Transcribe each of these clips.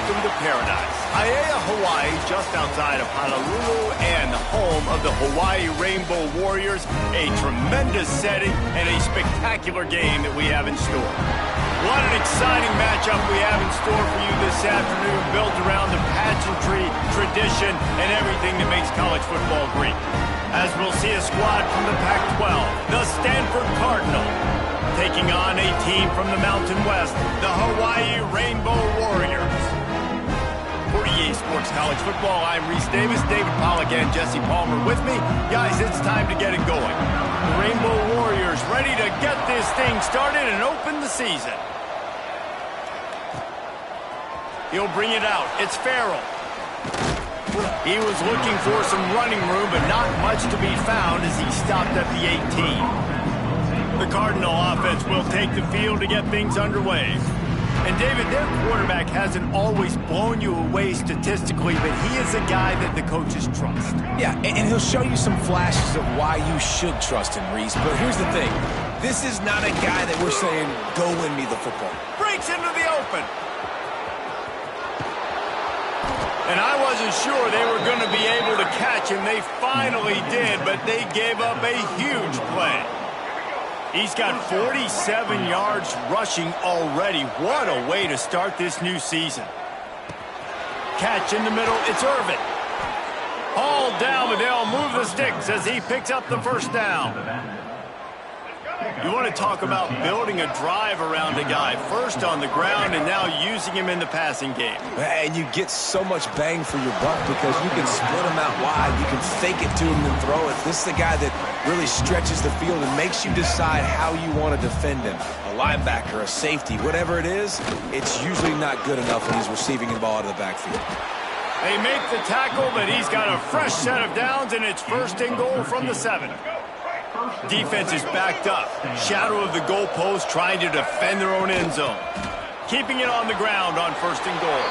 welcome to paradise. Aiea, Hawaii, just outside of Honolulu and the home of the Hawaii Rainbow Warriors. A tremendous setting and a spectacular game that we have in store. What an exciting matchup we have in store for you this afternoon, built around the pageantry, tradition, and everything that makes college football great. As we'll see a squad from the Pac-12, the Stanford Cardinal, taking on a team from the Mountain West, the Hawaii Rainbow Warriors. For EA Sports College Football, I'm Reese Davis, David Pollack, and Jesse Palmer with me. Guys, it's time to get it going. The Rainbow Warriors ready to get this thing started and open the season. He'll bring it out. It's Farrell. He was looking for some running room, but not much to be found as he stopped at the 18. The Cardinal offense will take the field to get things underway. And David, their quarterback hasn't always blown you away statistically, but he is a guy that the coaches trust. Yeah, and he'll show you some flashes of why you should trust him, Reese. But here's the thing. This is not a guy that we're saying, go win me the football. Breaks into the open. And I wasn't sure they were going to be able to catch him. They finally did, but they gave up a huge play. He's got 47 yards rushing already. What a way to start this new season. Catch in the middle. It's Irvin. Hauled down, but they'll move the sticks as he picks up the first down. You want to talk about building a drive around a guy. First on the ground and now using him in the passing game. And you get so much bang for your buck because you can split him out wide. You can fake it to him and throw it. This is a guy that really stretches the field and makes you decide how you want to defend him. A linebacker, a safety, whatever it is, it's usually not good enough when he's receiving the ball out of the backfield. They make the tackle, but he's got a fresh set of downs, and it's first and goal from the 7. Defense is backed up. Shadow of the goalpost trying to defend their own end zone. Keeping it on the ground on first and goal.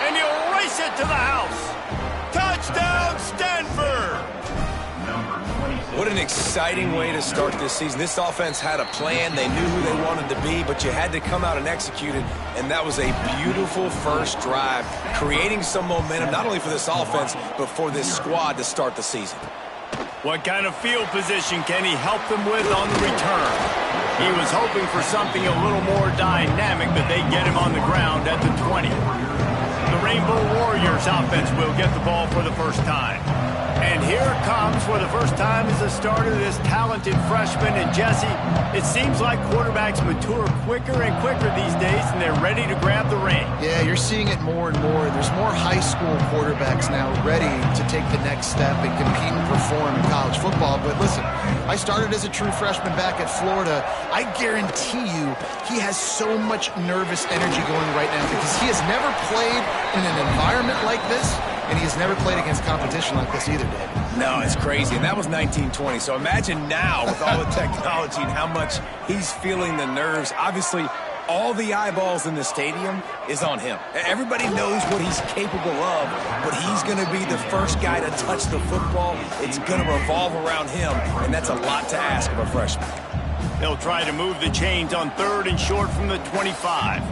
And he'll race it to the house. Touchdown, Stanford! What an exciting way to start this season. This offense had a plan. They knew who they wanted to be, but you had to come out and execute it. And that was a beautiful first drive, creating some momentum, not only for this offense, but for this squad to start the season. What kind of field position can he help them with on the return? He was hoping for something a little more dynamic, but they get him on the ground at the 20. The Rainbow Warriors offense will get the ball for the first time. And here it comes for the first time as a starter, this talented freshman. And Jesse, it seems like quarterbacks mature quicker and quicker these days, and they're ready to grab the reins. Yeah, you're seeing it more and more. There's more high school quarterbacks now ready to take the next step and compete and perform in college football. But listen, I started as a true freshman back at Florida. I guarantee you he has so much nervous energy going right now because he has never played in an environment like this. And he has never played against competition like this either, Dave. No, it's crazy. And that was 1920. So imagine now with all the technology and how much he's feeling the nerves. Obviously, all the eyeballs in the stadium is on him. Everybody knows what he's capable of, but he's going to be the first guy to touch the football. It's going to revolve around him, and that's a lot to ask of a freshman. They'll try to move the chains on third and short from the 25.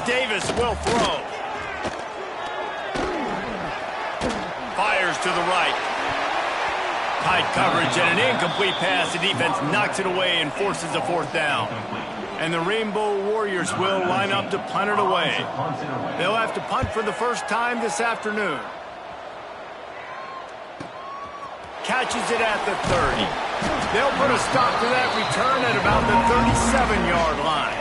Davis will throw. Fires to the right. Tight coverage and an incomplete pass. The defense knocks it away and forces a fourth down. And the Rainbow Warriors will line up to punt it away. They'll have to punt for the first time this afternoon. Catches it at the 30. They'll put a stop to that return at about the 37-yard line.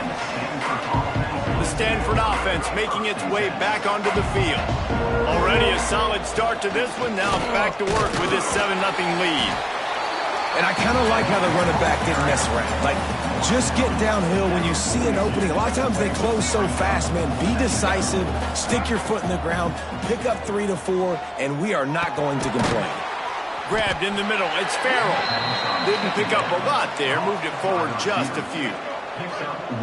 The Stanford offense making its way back onto the field. Already a solid start to this one. Now back to work with this 7-0 lead. And I kind of like how the running back didn't mess around. Like, just get downhill when you see an opening. A lot of times they close so fast, man. Be decisive, stick your foot in the ground, pick up 3 to 4, and we are not going to complain. Grabbed in the middle. It's Farrell. Didn't pick up a lot there. Moved it forward just a few.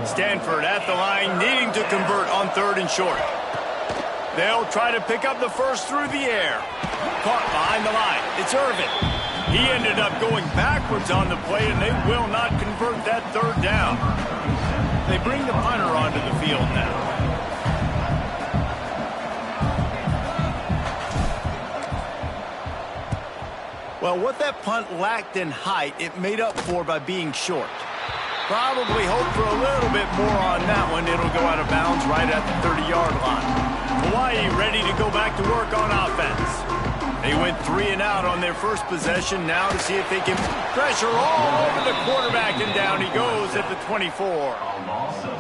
Stanford at the line, needing to convert on third and short. They'll try to pick up the first through the air. Caught behind the line. It's Irvin. He ended up going backwards on the play, and they will not convert that third down. They bring the punter onto the field now. Well, what that punt lacked in height, it made up for by being short. Probably hope for a little bit more on that one. It'll go out of bounds right at the 30-yard line. Hawaii ready to go back to work on offense. They went 3 and out on their first possession. Now to see if they can pressure all over the quarterback, and down he goes at the 24.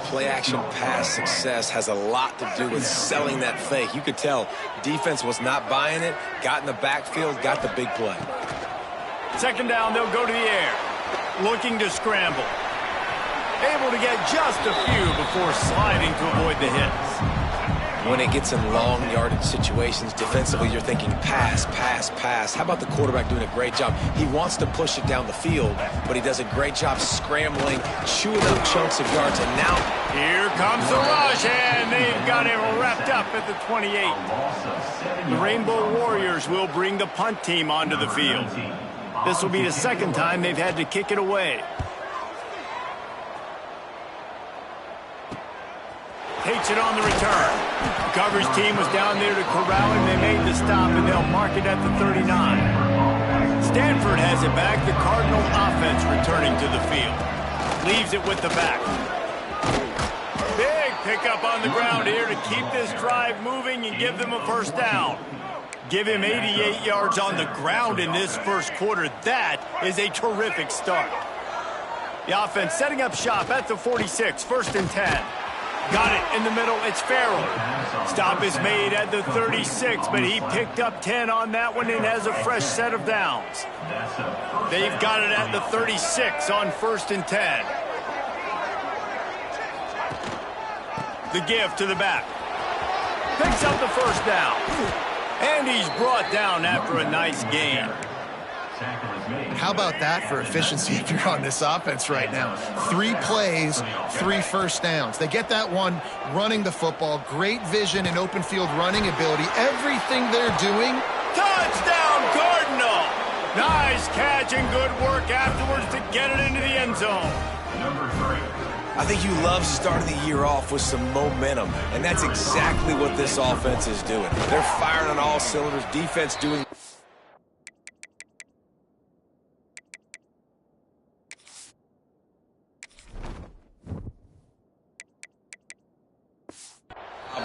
Play-action pass success has a lot to do with selling that fake. You could tell defense was not buying it, got in the backfield, got the big play. Second down, they'll go to the air. Looking to scramble. Able to get just a few before sliding to avoid the hits. When it gets in long yardage situations, defensively, you're thinking pass, pass, pass. How about the quarterback doing a great job? He wants to push it down the field, but he does a great job scrambling, chewing up chunks of yards, and now... Here comes the rush, and they've got him wrapped up at the 28. The Rainbow Warriors will bring the punt team onto the field. This will be the second time they've had to kick it away. Takes it on the return. Coverage team was down there to corral him. They made the stop, and they'll mark it at the 39. Stanford has it back. The Cardinal offense returning to the field. Leaves it with the back. Big pickup on the ground here to keep this drive moving and give them a first down. Give him 88 yards on the ground in this first quarter. That is a terrific start. The offense setting up shop at the 46, 1st and 10. Got it in the middle. It's Farrell. Stop is made at the 36, but he picked up 10 on that one and has a fresh set of downs. They've got it at the 36 on 1st and 10. The give to the back. Picks up the first down. And he's brought down after a nice gain. How about that for efficiency if you're on this offense right now? 3 plays, 3 first downs. They get that one running the football. Great vision and open field running ability. Everything they're doing. Touchdown, Cardinal! Nice catch and good work afterwards to get it into the end zone. Number 3. I think you love starting the year off with some momentum, and that's exactly what this offense is doing. They're firing on all cylinders. Defense doing...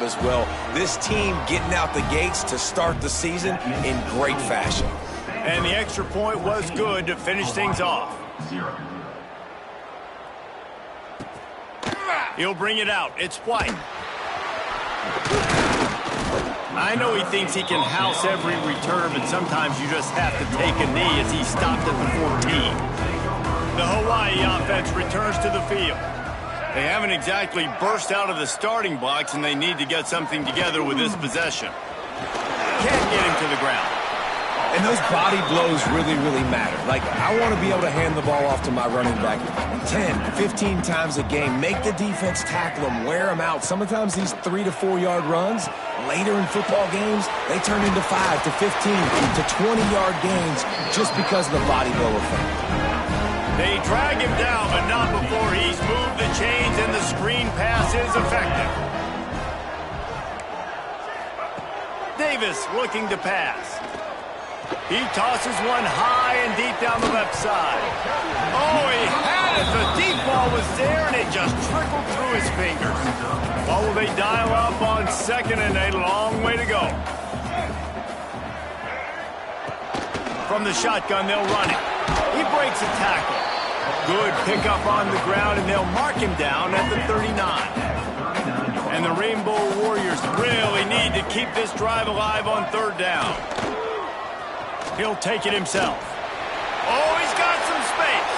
as well. This team getting out the gates to start the season in great fashion. And the extra point was good to finish things off. He'll bring it out. It's White. I know he thinks he can house every return, but sometimes you just have to take a knee as he stopped at the 14. The Hawaii offense returns to the field. They haven't exactly burst out of the starting blocks, and they need to get something together with this possession. Can't get him to the ground. And those body blows really, really matter. Like, I want to be able to hand the ball off to my running back 10, 15 times a game. Make the defense tackle them, wear them out. Sometimes these 3 to 4 yard runs, later in football games, they turn into 5 to 15 to 20-yard gains just because of the body blow effect. They drag him down, but not before he's moved the chains and the screen pass is effective. Davis looking to pass. He tosses one high and deep down the left side. Oh, he had it. The deep ball was there, and it just trickled through his fingers. Well, will they dial up on 2nd and a long way to go? From the shotgun, they'll run it. He breaks a tackle. Good pickup on the ground, and they'll mark him down at the 39. And the Rainbow Warriors really need to keep this drive alive on 3rd down. He'll take it himself. Oh, he's got some space.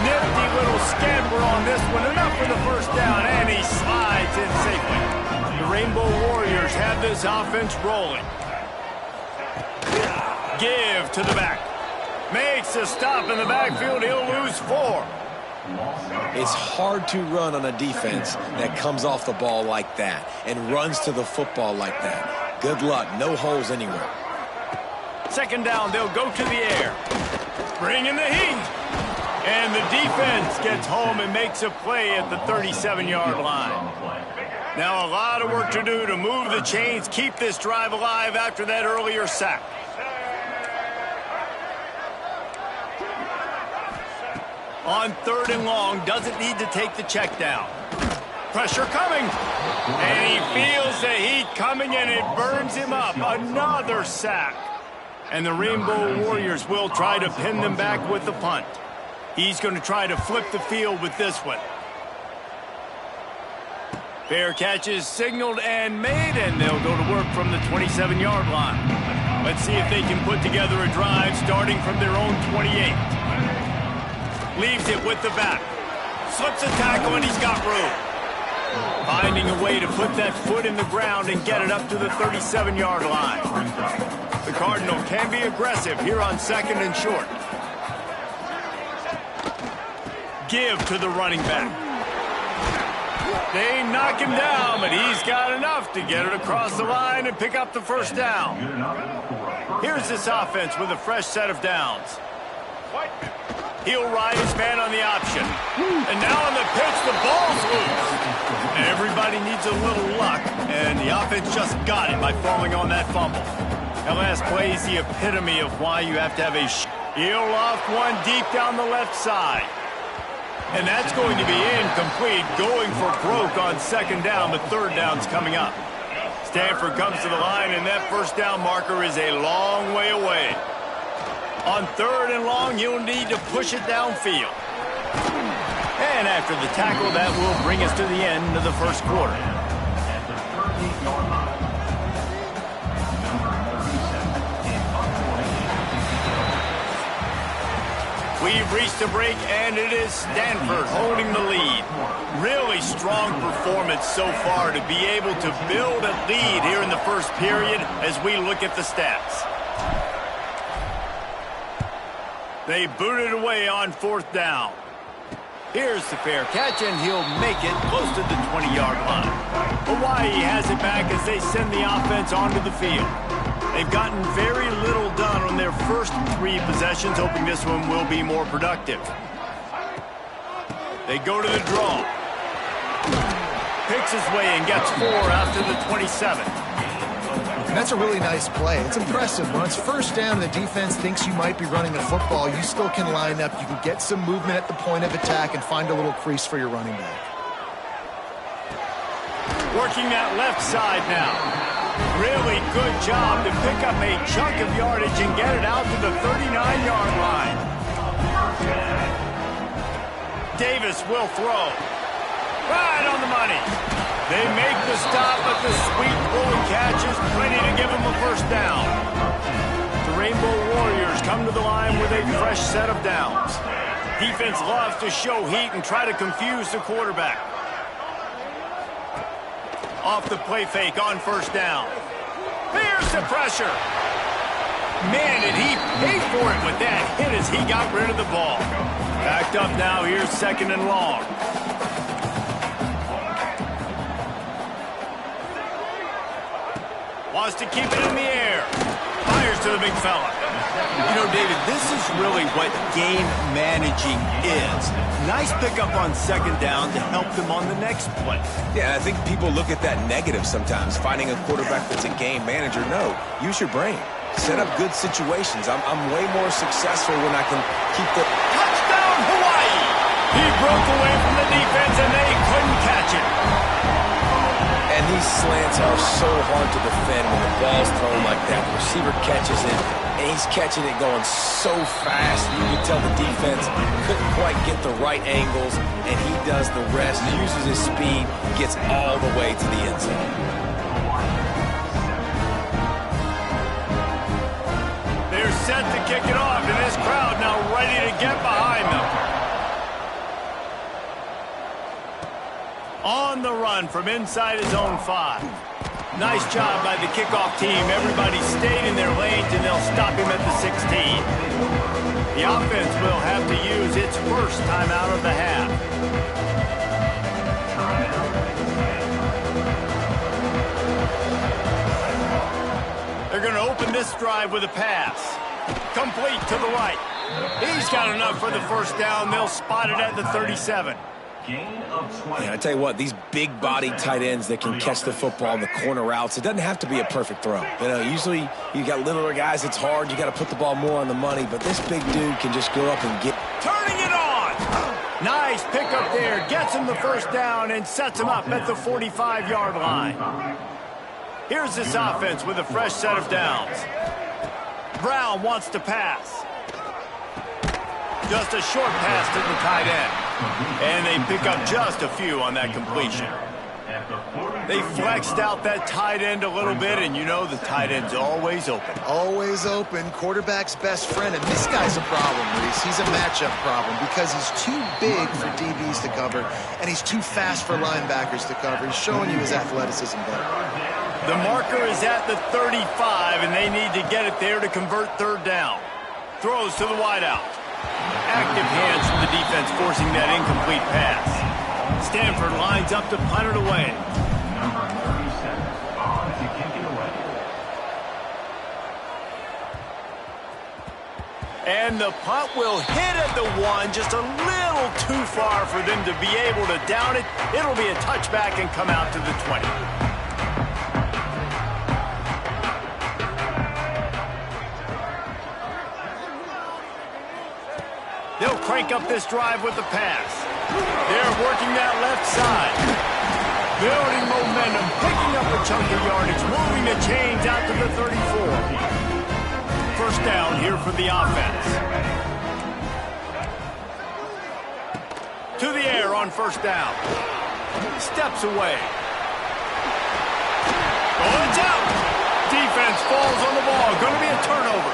Nifty little scamper on this one. Enough for the first down, and he slides in safely. The Rainbow Warriors have this offense rolling. Give to the back. Makes a stop in the backfield. He'll lose 4. It's hard to run on a defense that comes off the ball like that and runs to the football like that. Good luck. No holes anywhere. 2nd down, they'll go to the air. Bring in the heat. And the defense gets home and makes a play at the 37-yard line. Now a lot of work to do to move the chains, keep this drive alive after that earlier sack. On 3rd and long, doesn't need to take the check down. Pressure coming. And he feels the heat coming, and it burns him up. Another sack. And the Rainbow Warriors will try to pin them back with the punt. He's going to try to flip the field with this one. Fair catch is signaled and made, and they'll go to work from the 27-yard line. Let's see if they can put together a drive starting from their own 28. Leaves it with the back. Slips a tackle, and he's got room. Finding a way to put that foot in the ground and get it up to the 37-yard line. The Cardinal can be aggressive here on 2nd and short. Give to the running back. They knock him down, but he's got enough to get it across the line and pick up the first down. Here's this offense with a fresh set of downs. He'll ride his man on the option. And now on the pitch, the ball's loose. Everybody needs a little luck, and the offense just got it by falling on that fumble. That last play is the epitome of why you have to have a heel off one deep down the left side. And that's going to be incomplete, going for broke on 2nd down, but 3rd down's coming up. Stanford comes to the line, and that first down marker is a long way away. On 3rd and long, you'll need to push it downfield. And after the tackle, that will bring us to the end of the first quarter. We've reached a break, and it is Stanford holding the lead. Really strong performance so far to be able to build a lead here in the first period as we look at the stats. They boot it away on 4th down. Here's the fair catch, and he'll make it close to the 20-yard line. Hawaii has it back as they send the offense onto the field. They've gotten very little done on their first 3 possessions, hoping this one will be more productive. They go to the draw. Picks his way and gets 4 after the 27. And that's a really nice play. It's impressive. When it's 1st down and the defense thinks you might be running the football, you still can line up. You can get some movement at the point of attack and find a little crease for your running back. Working that left side now. Really good job to pick up a chunk of yardage and get it out to the 39-yard line. Davis will throw. Right on the money. They make the stop, but the sweet throwing catch is plenty to give them a first down. The Rainbow Warriors come to the line with a fresh set of downs. Defense loves to show heat and try to confuse the quarterback. Off the play fake on 1st down. Here's the pressure. Man, did he pay for it with that hit as he got rid of the ball. Backed up now, here's 2nd and long. Wants to keep it in the air. Fires to the big fella. You know, David, this is really what game managing is. Nice pickup on 2nd down to help them on the next play. Yeah, I think people look at that negative sometimes, finding a quarterback that's a game manager. No, use your brain. Set up good situations. I'm way more successful when I can keep the... Touchdown, Hawaii! He broke away from the defense, and they couldn't catch it. And these slants are so hard to defend when the ball's thrown like that. The receiver catches it, and he's catching it going so fast. You can tell the defense couldn't quite get the right angles, and he does the rest, uses his speed, gets all the way to the end zone. They're set to kick it off, and this crowd now ready to get behind them. On the run from inside his own 5. Nice job by the kickoff team. Everybody stayed in their lanes, and they'll stop him at the 16. The offense will have to use its first timeout of the half. They're going to open this drive with a pass. Complete to the right. He's got enough for the first down. They'll spot it at the 37. Yeah, I tell you what, these big-bodied tight ends that can catch the football in the corner routes, it doesn't have to be a perfect throw. You know, usually you got littler guys, it's hard. You got to put the ball more on the money, but this big dude can just go up and get. Turning it on. Nice pickup there. Gets him the first down and sets him up at the 45-yard line. Here's this offense with a fresh set of downs. Brown wants to pass. Just a short pass to the tight end. And they pick up just a few on that completion. They flexed out that tight end a little bit, and you know the tight end's always open. Always open. Quarterback's best friend. And this guy's a problem, Reese. He's a matchup problem because he's too big for DBs to cover, and he's too fast for linebackers to cover. He's showing you his athleticism better. The marker is at the 35, and they need to get it there to convert third down. Throws to the wideout. Active hands from the defense forcing that incomplete pass. Stanford lines up to punt it away. And the punt will hit at the 1, just a little too far for them to be able to down it. It'll be a touchback and come out to the 20. They'll crank up this drive with the pass. They're working that left side. Building momentum, picking up a chunk of yardage, moving the chains out to the 34. First down here for the offense. To the air on first down. Steps away. Oh, it's out. Defense falls on the ball. Going to be a turnover.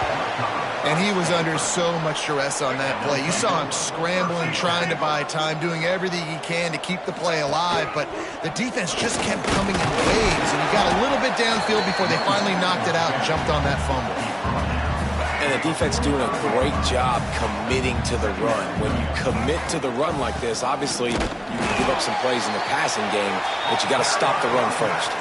And he was under so much duress on that play. You saw him scrambling, trying to buy time, doing everything he can to keep the play alive, but the defense just kept coming in waves, and he got a little bit downfield before they finally knocked it out and jumped on that fumble. And the defense doing a great job committing to the run. When you commit to the run like this, obviously you can give up some plays in the passing game, but you got to stop the run first.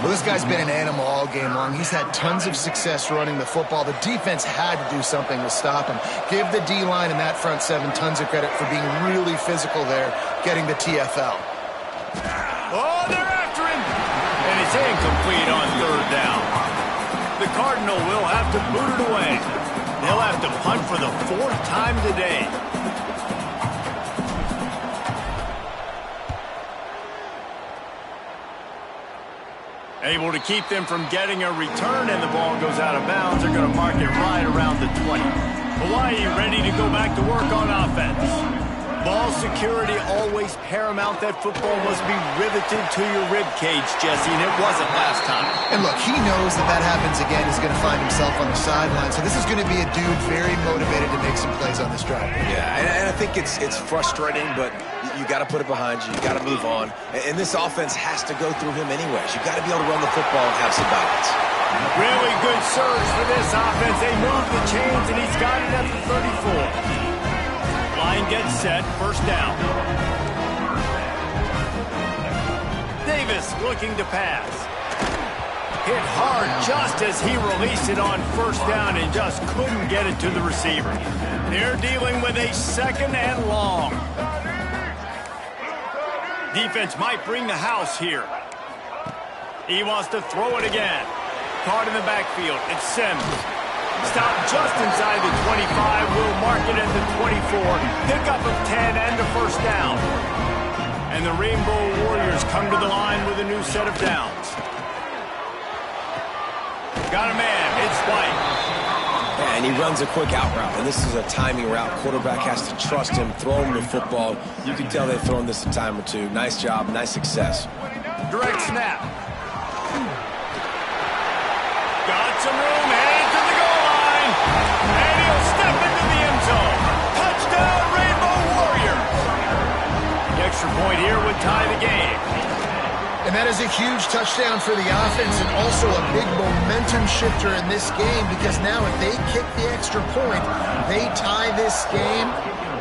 Well, this guy's been an animal all game long. He's had tons of success running the football. The defense had to do something to stop him. Give the D-line and that front seven tons of credit for being really physical there, getting the TFL. Oh, they're after him! And it's incomplete on third down. The Cardinal will have to boot it away. They'll have to punt for the 4th time today. Able to keep them from getting a return, and the ball goes out of bounds. They're going to mark it right around the 20. Hawaii ready to go back to work on offense. Ball security always paramount. That football must be riveted to your rib cage, Jesse, and it wasn't last time. And look, he knows that that happens again. He's going to find himself on the sideline. So this is going to be a dude very motivated to make some plays on this drive. Yeah, and I think it's frustrating, but you got to put it behind you. You got to move on. And this offense has to go through him anyways. You got to be able to run the football and have some balance. Really good surge for this offense. They move the chains, and he's got it at the 34. Line gets set, first down. Davis looking to pass. Hit hard just as he released it on first down and just couldn't get it to the receiver. They're dealing with a second and long. Defense might bring the house here. He wants to throw it again. Caught in the backfield. It's Sims. Stop just inside the 25. We'll mark it at the 24. Pickup of 10 and a first down. And the Rainbow Warriors come to the line with a new set of downs. Got a man. It's White. Yeah, and he runs a quick out route, and this is a timing route. Quarterback has to trust him, throw him the football. You can tell they've thrown this a time or two. Nice job, nice success. Direct snap. Got some room, headed to the goal line. And he'll step into the end zone. Touchdown, Rainbow Warriors. The extra point here would tie the game. And that is a huge touchdown for the offense and also a big momentum shifter in this game because now if they kick the extra point, they tie this game,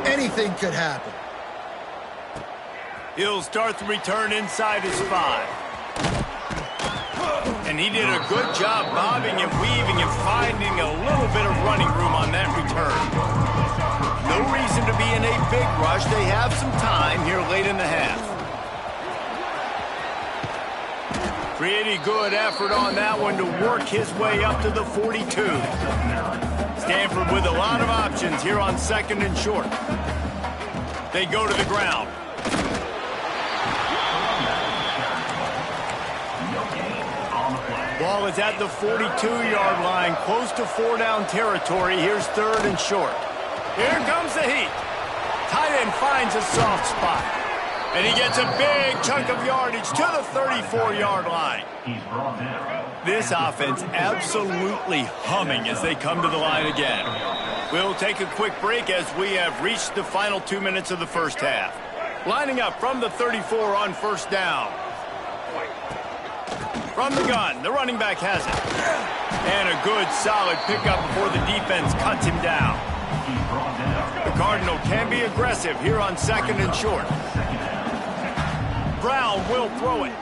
anything could happen. He'll start the return inside his 5. And he did a good job bobbing and weaving and finding a little bit of running room on that return. No reason to be in a big rush. They have some time here late in the half. Pretty good effort on that one to work his way up to the 42. Stanford with a lot of options here on second and short. They go to the ground. Ball is at the 42-yard line, close to 4-down territory. Here's 3rd and short. Here comes the heat. Tight end finds a soft spot. And he gets a big chunk of yardage to the 34-yard line. This offense absolutely humming as they come to the line again. We'll take a quick break as we have reached the final 2 minutes of the first half. Lining up from the 34 on 1st down. From the gun, the running back has it. And a good, solid pickup before the defense cuts him down. The Cardinal can be aggressive here on 2nd and short. Brown will throw it.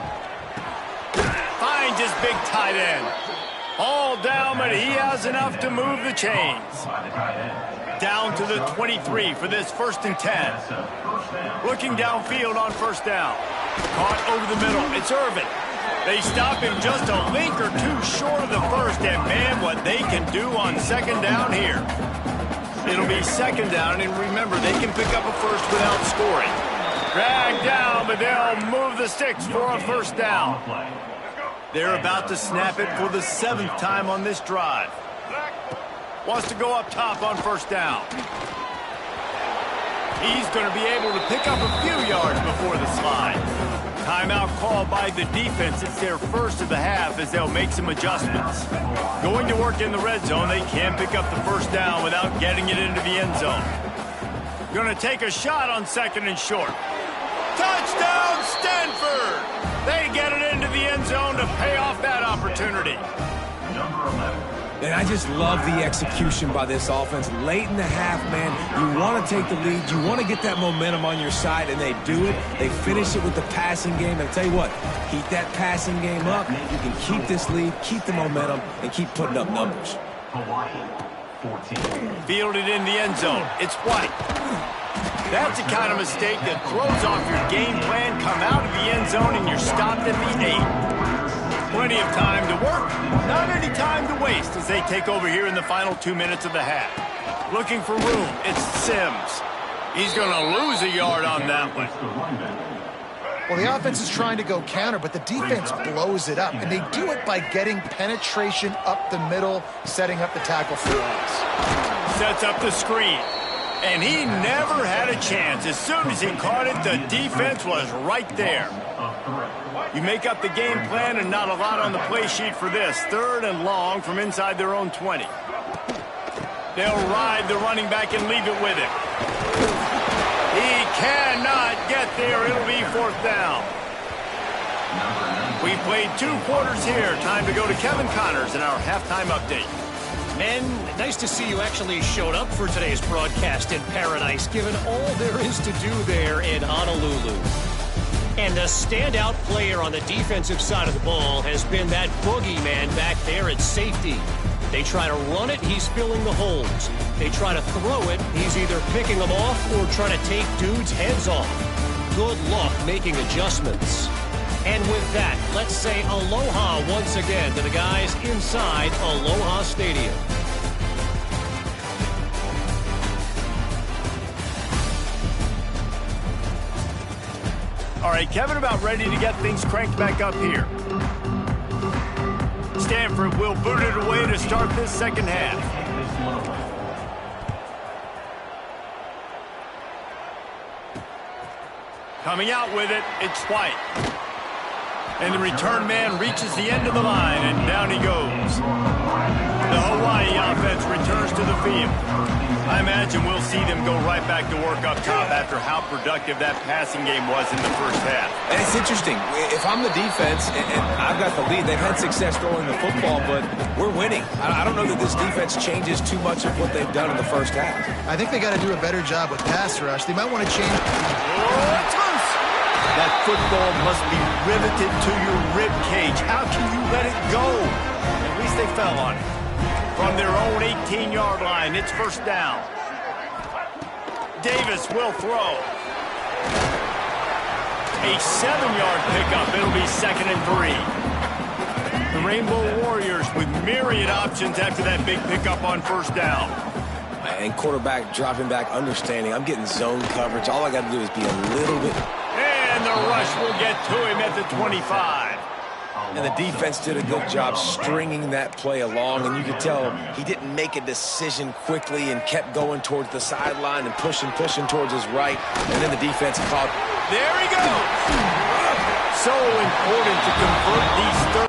Finds his big tight end. All down, but he has enough to move the chains. Down to the 23 for this 1st and 10. Looking downfield on 1st down. Caught over the middle. It's Irvin. They stop him just a link or two short of the 1st, and man, what they can do on 2nd down here. It'll be 2nd down, and remember, they can pick up a 1st without scoring. Dragged down, but they'll move the sticks for a 1st down. They're about to snap it for the 7th time on this drive. Wants to go up top on 1st down. He's going to be able to pick up a few yards before the slide. Timeout called by the defense. It's their 1st of the half as they'll make some adjustments. Going to work in the red zone. They can't pick up the 1st down without getting it into the end zone. Going to take a shot on 2nd and short. Touchdown, Stanford! They get it into the end zone to pay off that opportunity. And I just love the execution by this offense. Late in the half, man, you want to take the lead. You want to get that momentum on your side, and they do it. They finish it with the passing game. And I'll tell you what, keep that passing game up. You can keep this lead, keep the momentum, and keep putting up numbers. Fielded in the end zone. It's White. That's the kind of mistake that throws off your game plan. Come out of the end zone, and you're stopped at the 8. Plenty of time to work, not any time to waste as they take over here in the final 2 minutes of the half. Looking for room, it's Sims. He's going to lose a yard on that one. Well, the offense is trying to go counter, but the defense blows it up, and they do it by getting penetration up the middle, setting up the tackle for loss. Sets up the screen, and he never had a chance. As soon as he caught it, the defense was right there. You make up the game plan and not a lot on the play sheet for this. 3rd and long from inside their own 20. They'll ride the running back and leave it with him. He cannot get there. It'll be 4th down. We played 2 quarters here. Time to go to Kevin Connors in our halftime update. Men, nice to see you actually showed up for today's broadcast in paradise, given all there is to do there in Honolulu. And the standout player on the defensive side of the ball has been that boogeyman back there at safety. They try to run it, he's filling the holes. They try to throw it, he's either picking them off or trying to take dudes' heads off. Good luck making adjustments. And with that, let's say aloha once again to the guys inside Aloha Stadium. All right, Kevin, about ready to get things cranked back up here. Stanford will boot it away to start this 2nd half. Coming out with it, it's White. And the return man reaches the end of the line, and down he goes. The Hawaii offense returns to the field. I imagine we'll see them go right back to work up top after how productive that passing game was in the 1st half. And it's interesting. If I'm the defense and I've got the lead, they've had success throwing the football, but we're winning. I don't know that this defense changes too much of what they've done in the 1st half. I think they got to do a better job with pass rush. They might want to change. Oh, it's loose. That football must be riveted to your rib cage. How can you let it go? At least they fell on it. From their own 18-yard line, it's 1st down. Davis will throw. A 7-yard pickup. It'll be 2nd and 3. The Rainbow Warriors with myriad options after that big pickup on 1st down. and quarterback dropping back, understanding I'm getting zone coverage. All I got to do is be a little bit. And the rush will get to him at the 25. And the defense did a good job stringing that play along, and you could tell he didn't make a decision quickly and kept going towards the sideline and pushing towards his right, and then the defense caught. There he goes. So important to convert these third.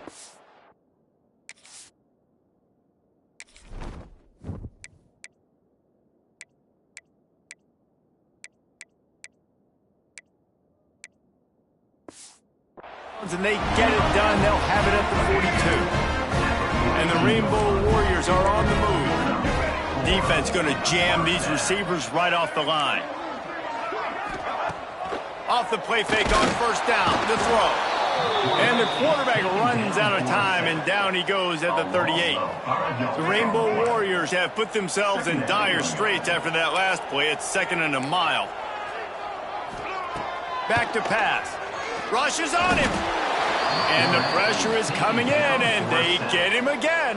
And they get it done, they'll have it at the 42. And the Rainbow Warriors are on the move. Defense going to jam these receivers right off the line. Off the play fake on first down, the throw. And the quarterback runs out of time, and down he goes at the 38. The Rainbow Warriors have put themselves in dire straits after that last play. It's 2nd and a mile. Back to pass. Rush is on him. And the pressure is coming in, and they get him again.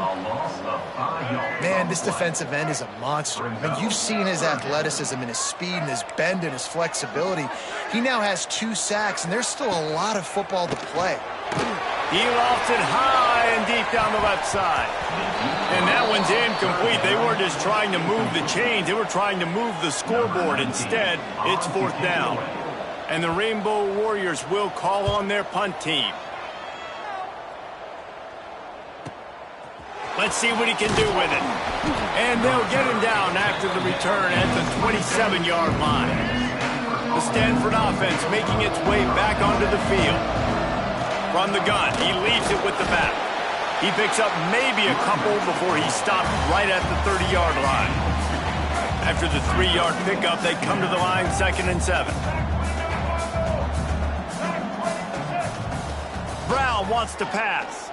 Man, this defensive end is a monster. I mean, you've seen his athleticism and his speed and his bend and his flexibility. He now has 2 sacks, and there's still a lot of football to play. He lofts it high and deep down the left side. And that one's incomplete. They weren't just trying to move the chains. They were trying to move the scoreboard. Instead, it's 4th down. And the Rainbow Warriors will call on their punt team. Let's see what he can do with it. And they'll get him down after the return at the 27-yard line. The Stanford offense making its way back onto the field. From the gun, he leaves it with the back. He picks up maybe a couple before he stopped right at the 30-yard line. After the 3-yard pickup, they come to the line 2nd and 7. Brown wants to pass.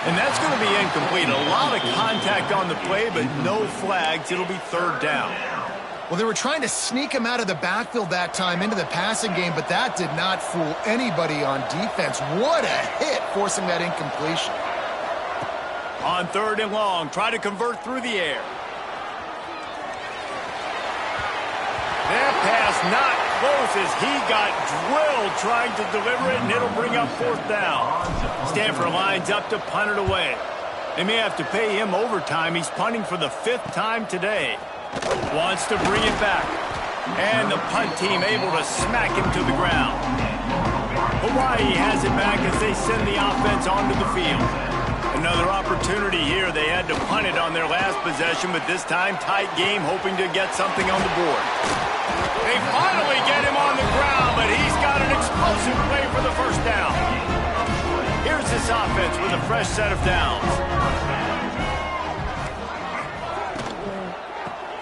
And that's going to be incomplete. A lot of contact on the play, but no flags. It'll be 3rd down. Well, they were trying to sneak him out of the backfield that time into the passing game, but that did not fool anybody on defense. What a hit, forcing that incompletion. On 3rd and long, try to convert through the air. That pass not close as he got drilled trying to deliver it, and it'll bring up 4th down. Stanford lines up to punt it away. They may have to pay him overtime. He's punting for the 5th time today. Wants to bring it back. And the punt team able to smack him to the ground. Hawaii has it back as they send the offense onto the field. Another opportunity here. They had to punt it on their last possession, but this time tight game, hoping to get something on the board. They finally get him on the ground, but he's got an explosive play for the 1st down. Here's this offense with a fresh set of downs.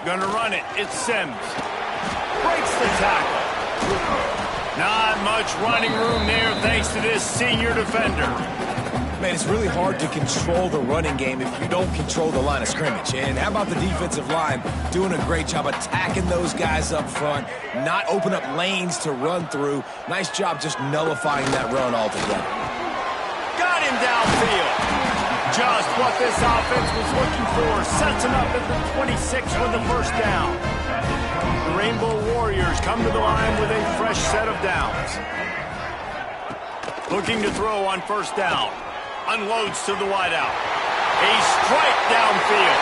Gonna run it. It's Sims. Breaks the tackle. Not much running room there thanks to this senior defender. Man, it's really hard to control the running game if you don't control the line of scrimmage. And how about the defensive line doing a great job attacking those guys up front, not open up lanes to run through. Nice job just nullifying that run altogether. Got him downfield. Just what this offense was looking for. Sets him up at the 26 for the 1st down. The Rainbow Warriors come to the line with a fresh set of downs. Looking to throw on 1st down. Unloads to the wideout. A strike downfield.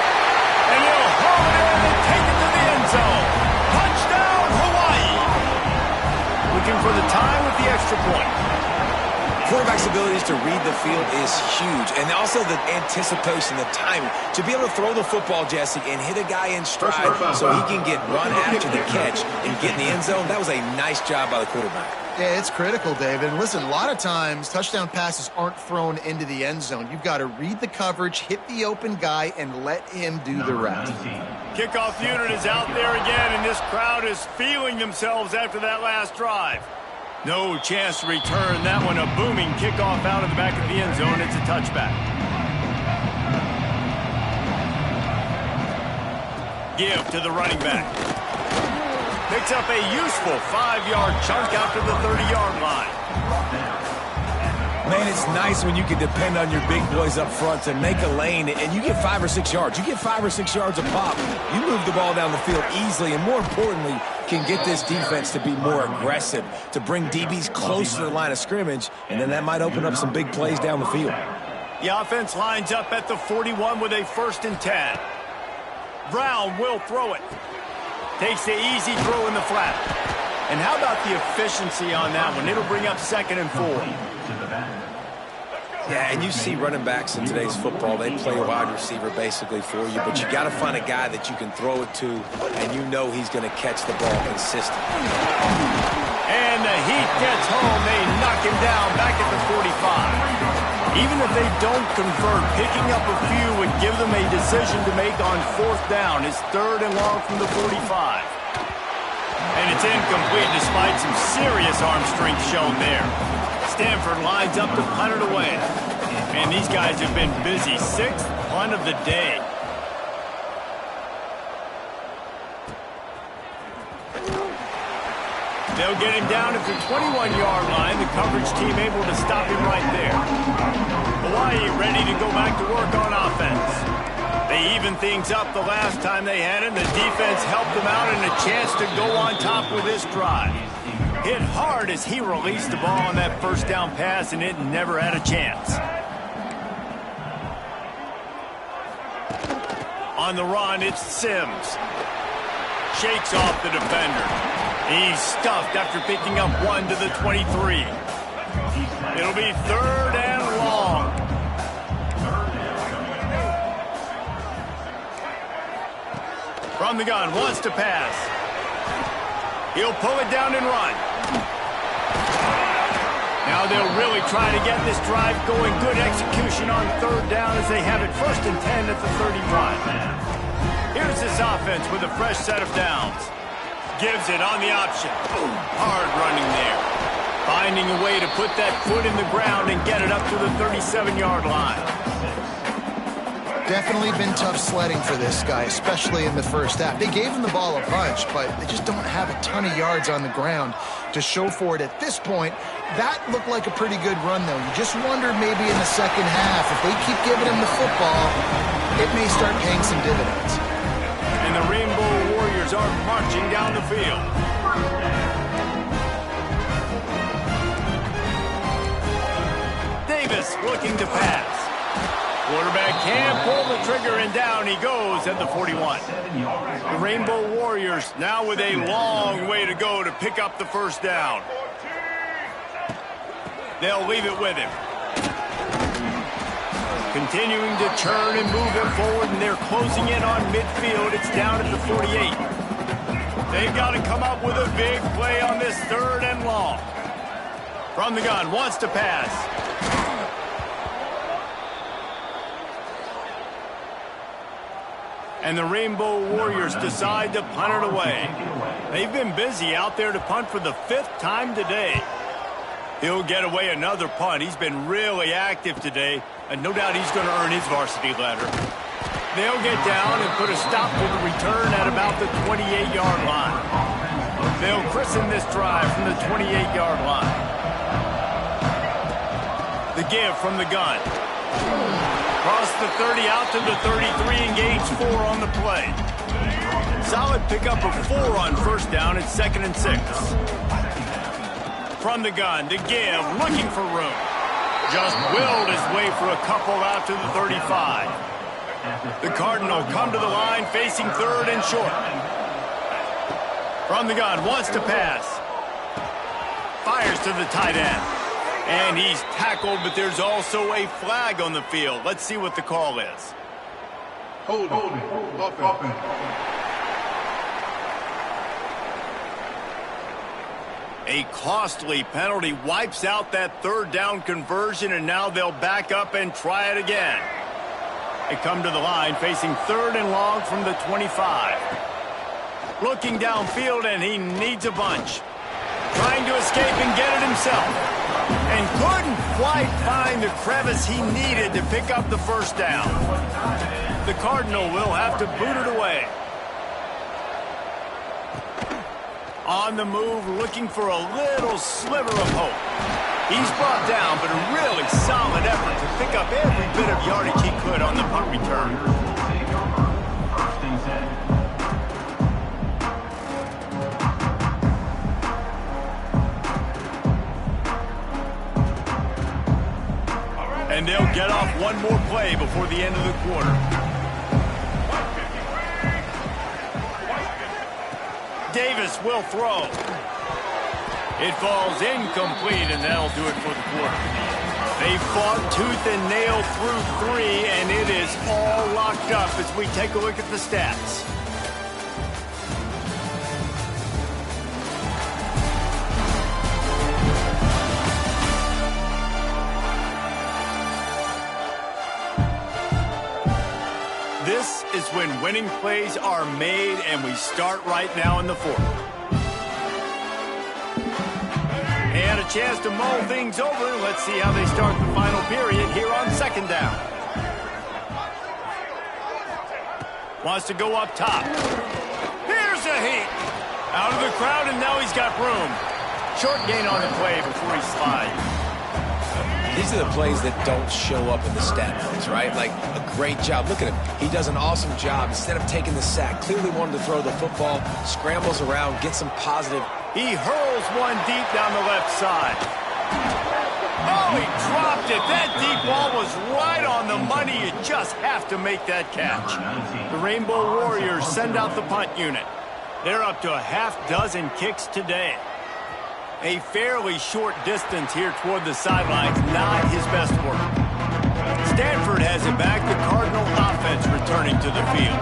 And he'll haul it in and take it to the end zone. Touchdown, Hawaii. Looking for the time with the extra point. Quarterback's abilities to read the field is huge. And also the anticipation, the timing. To be able to throw the football, Jesse, and hit a guy in stride so he can get run after the catch and get in the end zone, that was a nice job by the quarterback. Yeah, it's critical, David. And listen, a lot of times touchdown passes aren't thrown into the end zone. You've got to read the coverage, hit the open guy, and let him do the rest. Kickoff unit is out there again, and this crowd is feeling themselves after that last drive. No chance to return that one. A booming kickoff out of the back of the end zone. It's a touchback. Give to the running back. Picks up a useful 5-yard chunk after the 30-yard line. Man, it's nice when you can depend on your big boys up front to make a lane, and you get 5 or 6 yards. You get 5 or 6 yards a pop. You move the ball down the field easily, and more importantly, can get this defense to be more aggressive, to bring DBs close to the line of scrimmage, and then that might open up some big plays down the field. The offense lines up at the 41 with a 1st and 10. Brown will throw it. Takes the easy throw in the flat. And how about the efficiency on that one? It'll bring up 2nd and 4. Yeah, and you see running backs in today's football, they play a wide receiver basically for you, but you got to find a guy that you can throw it to, and you know he's going to catch the ball consistently. And the heat gets home. They knock him down back at the 45. Even if they don't convert, picking up a few would give them a decision to make on 4th down. It's 3rd and long from the 45. And it's incomplete despite some serious arm strength shown there. Stanford lines up to punt it away. Man, these guys have been busy. 6th punt of the day. They'll get him down at the 21-yard line. The coverage team able to stop him right there. Hawaii ready to go back to work on offense. They evened things up the last time they had it. The defense helped them out and a chance to go on top with this drive. Hit hard as he released the ball on that 1st down pass, and it never had a chance. On the run, it's Sims. Shakes off the defender. He's stuffed after picking up 1 to the 23. It'll be 3rd and long. From the gun, wants to pass. He'll pull it down and run. Now they'll really try to get this drive going. Good execution on 3rd down as they have it 1st and 10 at the 31. Here's this offense with a fresh set of downs. Gives it on the option. Hard running there. Finding a way to put that foot in the ground and get it up to the 37-yard line. Definitely been tough sledding for this guy, especially in the 1st half. They gave him the ball a bunch, but they just don't have a ton of yards on the ground to show for it at this point. That looked like a pretty good run, though. You just wonder maybe in the 2nd half, if they keep giving him the football, it may start paying some dividends. And the Rainbow Warriors are marching down the field. Davis looking to pass. Quarterback can't pull the trigger, and down he goes at the 41. The Rainbow Warriors now with a long way to go to pick up the 1st down. They'll leave it with him. Continuing to churn and move it forward, and they're closing in on midfield. It's down at the 48. They've got to come up with a big play on this 3rd and long. From the gun, wants to pass. And the Rainbow Warriors decide to punt it away. They've been busy out there to punt for the 5th time today. He'll get away another punt. He's been really active today, and no doubt he's going to earn his varsity letter. They'll get down and put a stop to the return at about the 28-yard line. They'll christen this drive from the 28-yard line. The give from the gun. Cross the 30 out to the 33, engage 4 on the play. Solid pickup of 4 on 1st down. It's 2nd and 6. From the gun, the give, looking for room. Just willed his way for a couple out to the 35. The Cardinal come to the line facing 3rd and short. From the gun, wants to pass. Fires to the tight end. And he's tackled, but there's also a flag on the field. Let's see what the call is. Hold it. A costly penalty wipes out that 3rd down conversion, and now they'll back up and try it again. They come to the line facing 3rd and long from the 25. Looking downfield, and he needs a bunch. Trying to escape and get it himself. And couldn't quite find the crevice he needed to pick up the 1st down. The Cardinal will have to boot it away. On the move, looking for a little sliver of hope. He's brought down, but a really solid effort to pick up every bit of yardage he could on the punt return. And they'll get off one more play before the end of the quarter. Davis will throw. It falls incomplete, and that'll do it for the quarter. They fought tooth and nail through 3, and it is all locked up as we take a look at the stats. This is when winning plays are made, and we start right now in the fourth. And a chance to mull things over. Let's see how they start the final period here on second down. Wants to go up top. Here's a heat. Out of the crowd, and now he's got room. Short gain on the play before he slides. These are the plays that don't show up in the stat notes, right? Like a great job. Look at him. He does an awesome job. Instead of taking the sack, clearly wanted to throw the football, scrambles around, gets some positive. He hurls one deep down the left side. Oh, he dropped it. That deep ball was right on the money. You just have to make that catch. The Rainbow Warriors send out the punt unit. They're up to a half-dozen kicks today. A fairly short distance here toward the sidelines, not his best work. Stanford has it back, the Cardinal offense returning to the field.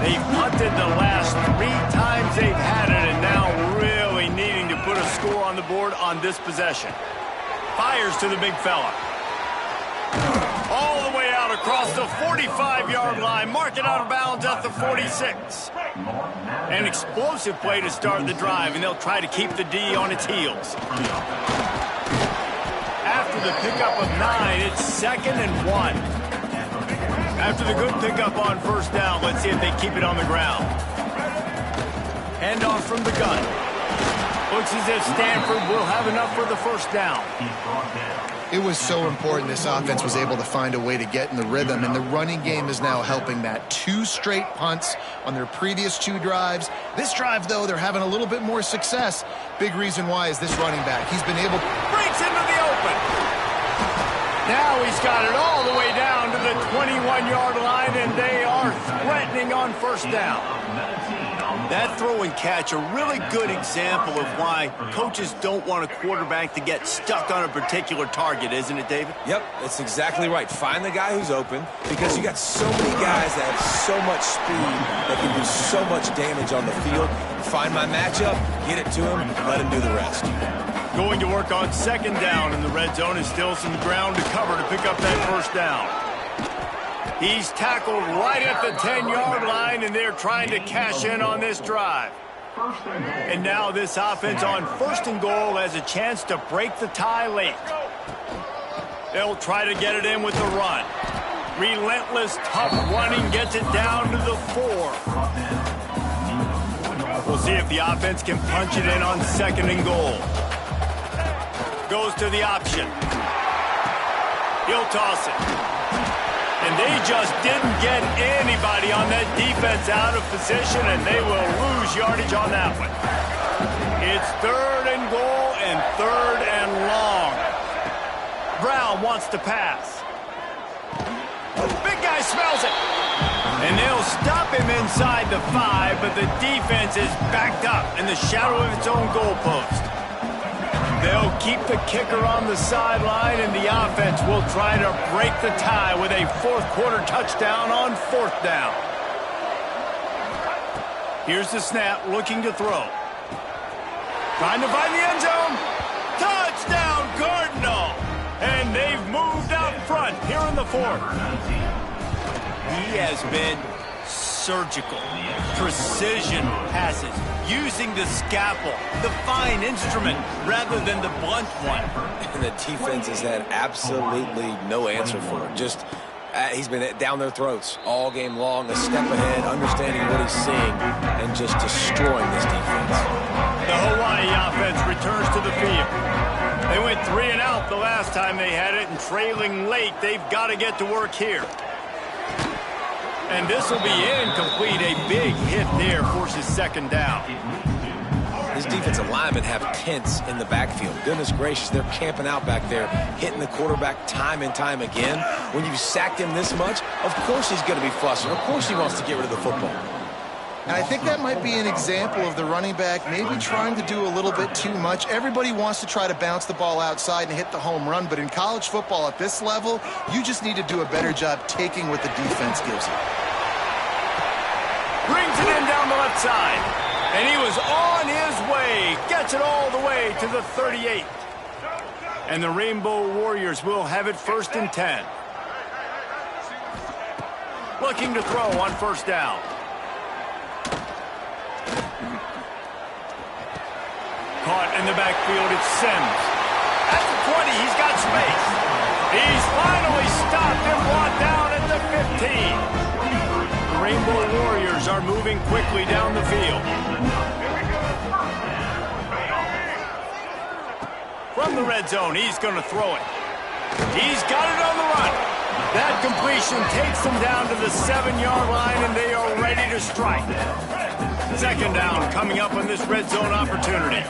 They've punted the last 3 times they've had it, and now really needing to put a score on the board on this possession. Fires to the big fella. All the way out across the 45-yard line, mark it out of bounds at the 46. An explosive play to start the drive, and they'll try to keep the D on its heels. After the pickup of 9, it's 2nd and 1. After the good pickup on first down, let's see if they keep it on the ground. Handoff from the gun. Looks as if Stanford will have enough for the first down. It was so important this offense was able to find a way to get in the rhythm, and the running game is now helping that. 2 straight punts on their previous 2 drives. This drive, though, they're having a little bit more success. Big reason why is this running back. He's been able... Breaks into the open. Now he's got it all the way down to the 21-yard line, and they are threatening on first down. That throw and catch, a really good example of why coaches don't want a quarterback to get stuck on a particular target, isn't it, David? Yep, that's exactly right. Find the guy who's open, because you got so many guys that have so much speed that can do so much damage on the field. Find my matchup, get it to him, let him do the rest. Going to work on second down, and the red zone is still some ground to cover to pick up that first down. He's tackled right at the 10-yard line, and they're trying to cash in on this drive. And now this offense on 1st and goal has a chance to break the tie late. They'll try to get it in with the run. Relentless, tough running gets it down to the 4. We'll see if the offense can punch it in on 2nd and goal. Goes to the option. He'll toss it. And they just didn't get anybody on that defense out of position, and they will lose yardage on that one. It's 3rd and goal and 3rd and long. Brown wants to pass. Big guy smells it. And they'll stop him inside the 5, but the defense is backed up in the shadow of its own goalpost. They'll keep the kicker on the sideline, and the offense will try to break the tie with a 4th-quarter touchdown on 4th down. Here's the snap, looking to throw. Trying to find the end zone. Touchdown, Cardinal! And they've moved out front here in the 4th. He has been surgical, precision passes, using the scalpel, the fine instrument, rather than the blunt one. And the defense has had absolutely no answer for it. Just, he's been down their throats all game long, a step ahead, understanding what he's seeing, and just destroying this defense. The Hawaii offense returns to the field. They went 3 and out the last time they had it, and trailing late, they've got to get to work here. And this will be incomplete. A big hit there forces second down. His defensive linemen have tents in the backfield. Goodness gracious, they're camping out back there, hitting the quarterback time and time again. When you've sacked him this much, of course he's going to be flustered. Of course he wants to get rid of the football. And I think that might be an example of the running back maybe trying to do a little bit too much. Everybody wants to try to bounce the ball outside and hit the home run, but in college football at this level, you just need to do a better job taking what the defense gives you. Brings it in down the left side. And he was on his way. Gets it all the way to the 38. And the Rainbow Warriors will have it 1st and 10. Looking to throw on 1st down. Caught in the backfield, it's Sims. At the 20, he's got space. He's finally stopped and brought down at the 15. The Rainbow Warriors are moving quickly down the field. From the red zone, he's going to throw it. He's got it on the run. That completion takes them down to the 7-yard line, and they are ready to strike. Second down coming up on this red zone opportunity.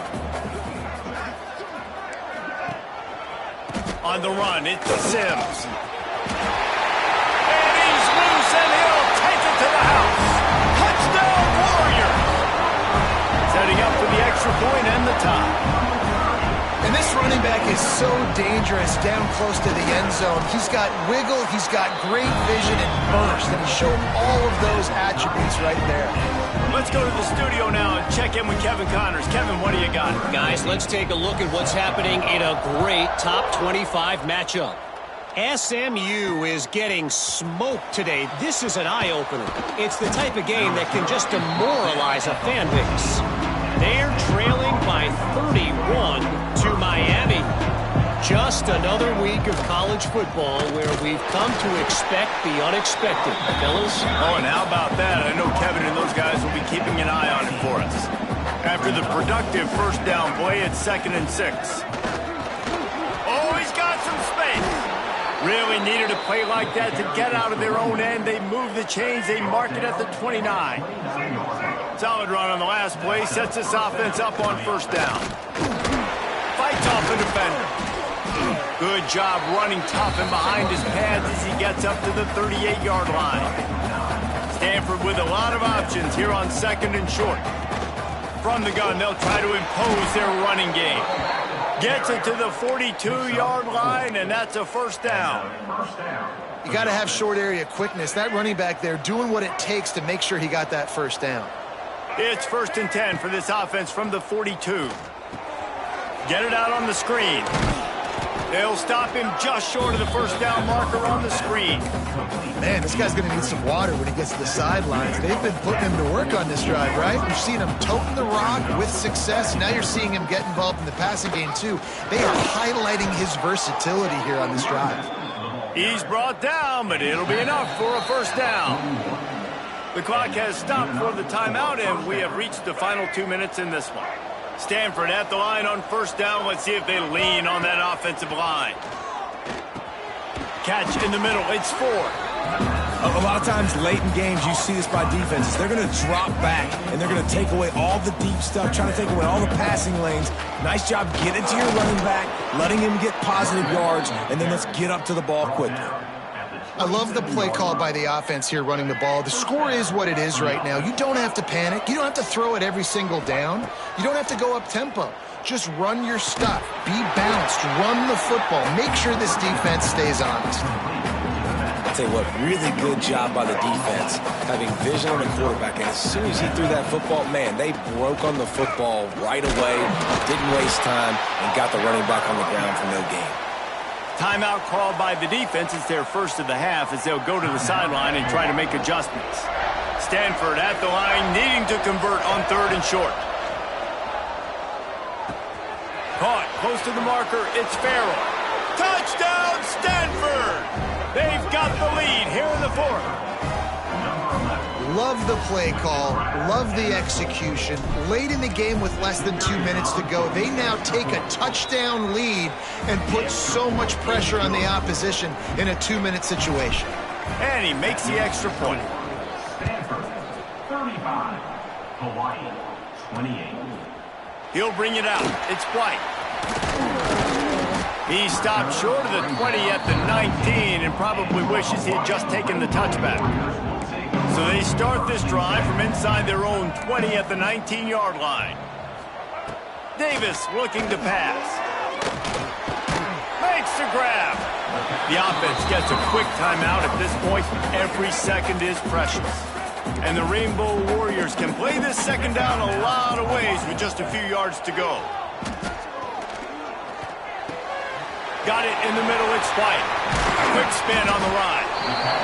On the run, it's Sims. And he's loose, and he'll take it to the house. Touchdown, Warriors! Setting up for the extra point and the tie. And this running back is so dangerous down close to the end zone. He's got wiggle, he's got great vision and burst, and he showed all of those attributes right there. Let's go to the studio now and check in with Kevin Connors. Kevin, what do you got? Guys, let's take a look at what's happening in a great top 25 matchup. SMU is getting smoked today. This is an eye-opener. It's the type of game that can just demoralize a fan base. They're trailing by 31 to Miami. Just another week of college football where we've come to expect the unexpected, fellas. Oh, and how about that? I know Kevin and those guys will be keeping an eye on it for us. After the productive first down play, it's 2nd and 6. Oh, he's got some space. Really needed a play like that to get out of their own end. They move the chains. They mark it at the 29. Solid run on the last play. Sets this offense up on 1st down. Fights off the defender. Good job running tough and behind his pads as he gets up to the 38-yard line. Stanford with a lot of options here on 2nd and short. From the gun, they'll try to impose their running game. Gets it to the 42-yard line, and that's a 1st down. You got to have short area quickness. That running back there doing what it takes to make sure he got that 1st down. It's 1st and 10 for this offense from the 42. Get it out on the screen. They'll stop him just short of the 1st down marker on the screen. Man, this guy's going to need some water when he gets to the sidelines. They've been putting him to work on this drive, right? You've seen him toting the rock with success. Now you're seeing him get involved in the passing game, too. They are highlighting his versatility here on this drive. He's brought down, but it'll be enough for a 1st down. The clock has stopped for the timeout, and we have reached the final 2 minutes in this one. Stanford at the line on 1st down. Let's see if they lean on that offensive line. Catch in the middle. It's 4. A lot of times late in games you see this by defenses. They're going to drop back and they're going to take away all the deep stuff, trying to take away all the passing lanes. Nice job getting to your running back, letting him get positive yards, and then let's get up to the ball quickly. I love the play call by the offense here running the ball. The score is what it is right now. You don't have to panic. You don't have to throw it every single down. You don't have to go up tempo. Just run your stuff. Be balanced. Run the football. Make sure this defense stays honest. I'll tell you what, really good job by the defense, having vision on the quarterback. And as soon as he threw that football, man, they broke on the football right away, didn't waste time, and got the running back on the ground for no gain. Timeout called by the defense. It's their first of the half as they'll go to the sideline and try to make adjustments. Stanford at the line, needing to convert on 3rd and short. Caught close to the marker. It's Farrell. Touchdown, Stanford! They've got the lead here in the 4th. Love the play call, love the execution. Late in the game with less than 2 minutes to go, they now take a touchdown lead and put so much pressure on the opposition in a 2-minute situation. And he makes the extra point. Stanford, 35. Hawaii, 28. He'll bring it out. It's White. He stopped short of the 20 at the 19 and probably wishes he had just taken the touchback. So they start this drive from inside their own 20 at the 19-yard line. Davis looking to pass. Makes the grab. The offense gets a quick timeout at this point. Every second is precious. And the Rainbow Warriors can play this second down a lot of ways with just a few yards to go. Got it in the middle, it's White. Quick spin on the line.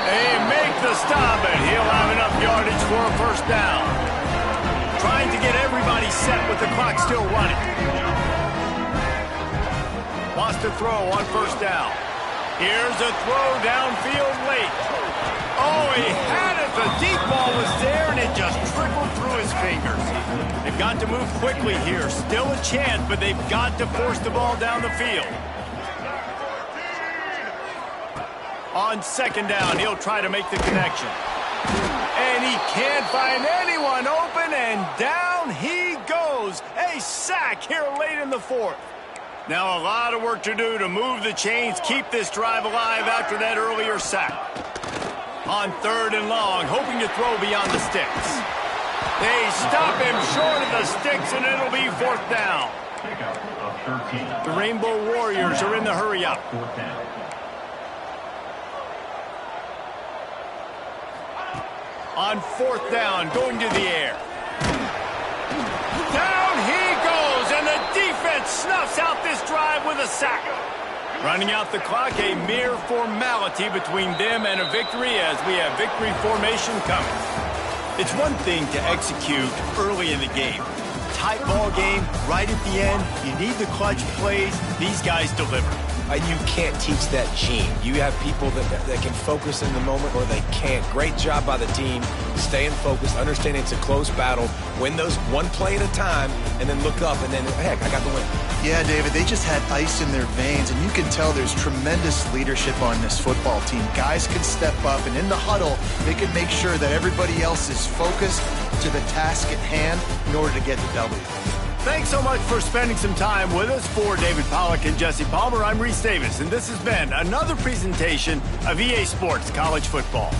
They make the stop, and he'll have enough yardage for a first down. Trying to get everybody set with the clock still running. Wants to throw on first down. Here's a throw downfield late. Oh, he had it. The deep ball was there, and it just trickled through his fingers. They've got to move quickly here. Still a chance, but they've got to force the ball down the field. On second down, he'll try to make the connection. And he can't find anyone open, and down he goes. A sack here late in the fourth. Now a lot of work to do to move the chains, keep this drive alive after that earlier sack. On third and long, hoping to throw beyond the sticks. They stop him short of the sticks, and it'll be fourth down. The Rainbow Warriors are in the hurry-up. On fourth down, going to the air. Down he goes, and the defense snuffs out this drive with a sack. Running out the clock, a mere formality between them and a victory as we have victory formation coming. It's one thing to execute early in the game. Tight ball game, right at the end, you need the clutch plays. These guys deliver. And you can't teach that gene. You have people that can focus in the moment or they can't. Great job by the team, staying focused, understanding it's a close battle, win those one play at a time, and then look up and then, heck, I got the win. Yeah, David, they just had ice in their veins, and you can tell there's tremendous leadership on this football team. Guys can step up, and in the huddle, they can make sure that everybody else is focused to the task at hand in order to get the W. Thanks so much for spending some time with us. For David Pollack and Jesse Palmer, I'm Reese Davis, and this has been another presentation of EA Sports College Football.